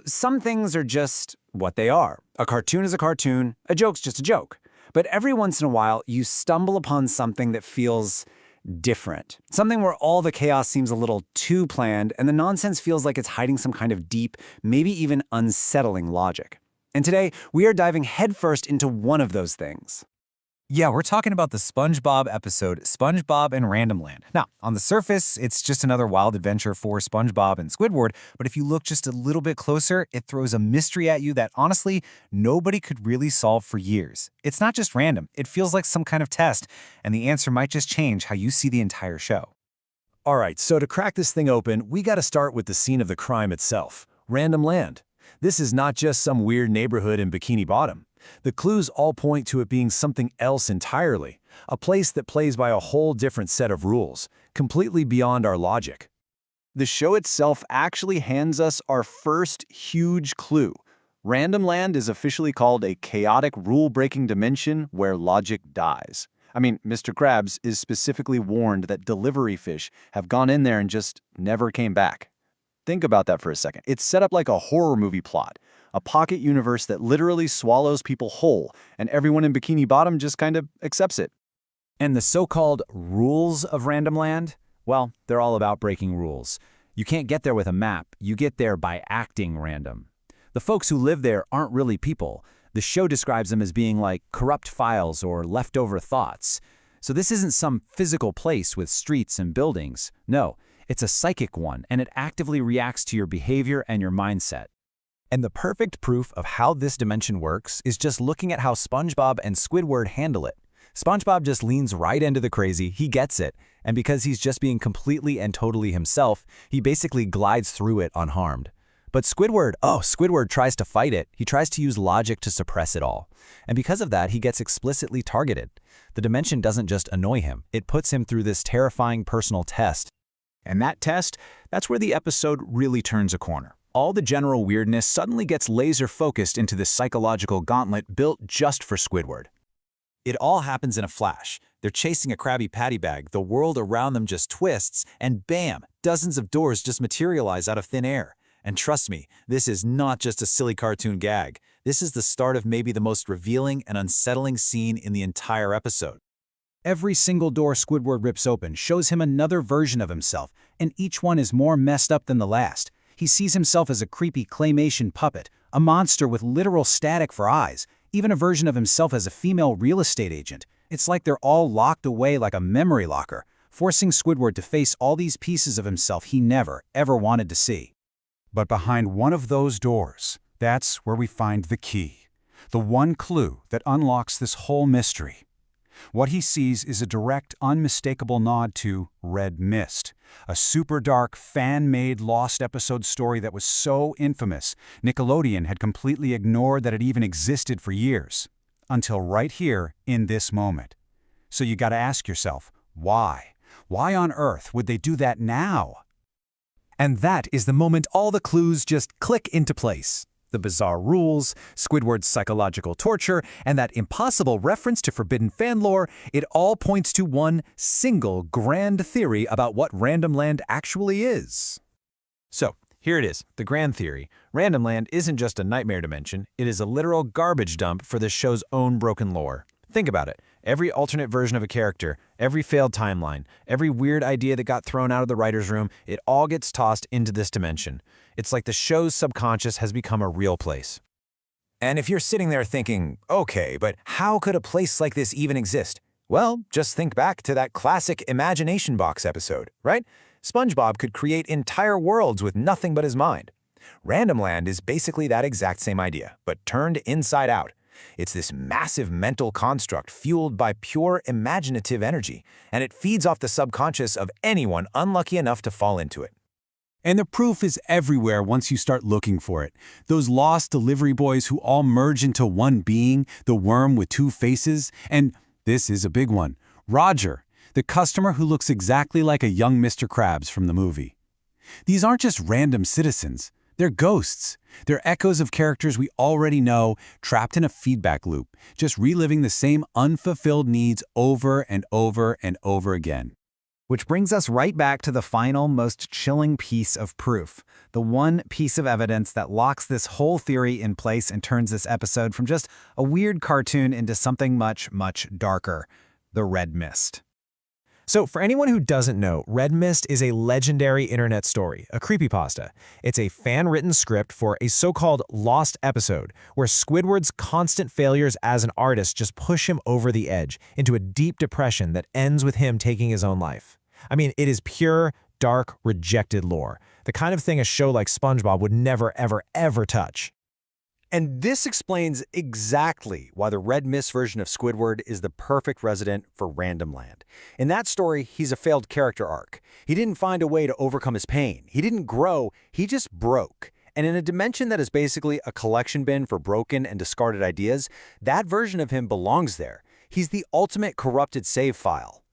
Some things are just what they are. A cartoon is a cartoon, a joke's just a joke. But every once in a while, you stumble upon something that feels different. Something where all the chaos seems a little too planned, and the nonsense feels like it's hiding some kind of deep, maybe even unsettling logic. And today, we are diving headfirst into one of those things. Yeah, we're talking about the SpongeBob episode, SpongeBob and Random Land. Now, on the surface, it's just another wild adventure for SpongeBob and Squidward, but if you look just a little bit closer, it throws a mystery at you that, honestly, nobody could really solve for years. It's not just random, it feels like some kind of test, and the answer might just change how you see the entire show. All right, so to crack this thing open, we gotta start with the scene of the crime itself, Random Land. This is not just some weird neighborhood in Bikini Bottom. The clues all point to it being something else entirely, a place that plays by a whole different set of rules, completely beyond our logic. The show itself actually hands us our first huge clue. Random Land is officially called a chaotic rule-breaking dimension where logic dies. I mean, Mr. Krabs is specifically warned that delivery fish have gone in there and just never came back. Think about that for a second. It's set up like a horror movie plot. A pocket universe that literally swallows people whole, and everyone in Bikini Bottom just kind of accepts it. And the so-called rules of Random Land? Well, they're all about breaking rules. You can't get there with a map, you get there by acting random. The folks who live there aren't really people. The show describes them as being like corrupt files or leftover thoughts. So this isn't some physical place with streets and buildings. No, it's a psychic one, and it actively reacts to your behavior and your mindset. And the perfect proof of how this dimension works is just looking at how SpongeBob and Squidward handle it. SpongeBob just leans right into the crazy, he gets it, and because he's just being completely and totally himself, he basically glides through it unharmed. But Squidward tries to fight it. He tries to use logic to suppress it all. And because of that, he gets explicitly targeted. The dimension doesn't just annoy him, it puts him through this terrifying personal test. And that test, that's where the episode really turns a corner. All the general weirdness suddenly gets laser-focused into this psychological gauntlet built just for Squidward. It all happens in a flash. They're chasing a Krabby Patty bag, the world around them just twists, and bam, dozens of doors just materialize out of thin air. And trust me, this is not just a silly cartoon gag. This is the start of maybe the most revealing and unsettling scene in the entire episode. Every single door Squidward rips open shows him another version of himself, and each one is more messed up than the last. He sees himself as a creepy claymation puppet, a monster with literal static for eyes, even a version of himself as a female real estate agent. It's like they're all locked away like a memory locker, forcing Squidward to face all these pieces of himself he never, ever wanted to see. But behind one of those doors, that's where we find the key, the one clue that unlocks this whole mystery. What he sees is a direct, unmistakable nod to Red Mist, a super dark, fan-made lost episode story that was so infamous, Nickelodeon had completely ignored that it even existed for years. Until right here, in this moment. So you gotta ask yourself, why? Why on earth would they do that now? And that is the moment all the clues just click into place. The bizarre rules, Squidward's psychological torture, and that impossible reference to forbidden fan lore, it all points to one single grand theory about what Random Land actually is. So, here it is, the grand theory. Random Land isn't just a nightmare dimension, it is a literal garbage dump for the show's own broken lore. Think about it. Every alternate version of a character, every failed timeline, every weird idea that got thrown out of the writer's room, it all gets tossed into this dimension. It's like the show's subconscious has become a real place. And if you're sitting there thinking, okay, but how could a place like this even exist? Well, just think back to that classic Imagination Box episode, right? SpongeBob could create entire worlds with nothing but his mind. Random Land is basically that exact same idea, but turned inside out. It's this massive mental construct fueled by pure imaginative energy, and it feeds off the subconscious of anyone unlucky enough to fall into it. And the proof is everywhere once you start looking for it. Those lost delivery boys who all merge into one being, the worm with two faces, and this is a big one, Roger, the customer who looks exactly like a young Mr. Krabs from the movie. These aren't just random citizens. They're ghosts. They're echoes of characters we already know, trapped in a feedback loop, just reliving the same unfulfilled needs over and over and over again. Which brings us right back to the final, most chilling piece of proof. The one piece of evidence that locks this whole theory in place and turns this episode from just a weird cartoon into something much, much darker. The red mist. So for anyone who doesn't know, Red Mist is a legendary internet story, a creepypasta. It's a fan-written script for a so-called lost episode, where Squidward's constant failures as an artist just push him over the edge into a deep depression that ends with him taking his own life. I mean, it is pure, dark, rejected lore, the kind of thing a show like SpongeBob would never, ever, ever touch. And this explains exactly why the Red Mist version of Squidward is the perfect resident for Random Land. In that story, he's a failed character arc. He didn't find a way to overcome his pain. He didn't grow, he just broke. And in a dimension that is basically a collection bin for broken and discarded ideas, that version of him belongs there. He's the ultimate corrupted save file.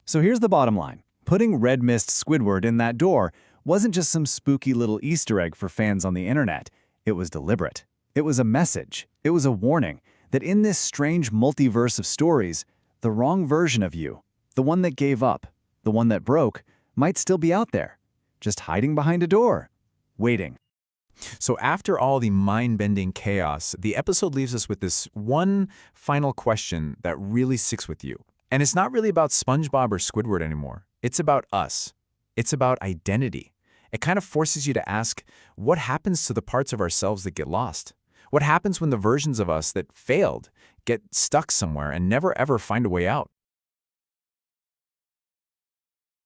So here's the bottom line. Putting Red Mist Squidward in that door wasn't just some spooky little Easter egg for fans on the internet. It was deliberate. It was a message. It was a warning that in this strange multiverse of stories, the wrong version of you, the one that gave up, the one that broke, might still be out there, just hiding behind a door, waiting. So after all the mind-bending chaos, the episode leaves us with this one final question that really sticks with you. And it's not really about SpongeBob or Squidward anymore. It's about us. It's about identity. It kind of forces you to ask, what happens to the parts of ourselves that get lost? What happens when the versions of us that failed get stuck somewhere and never ever find a way out?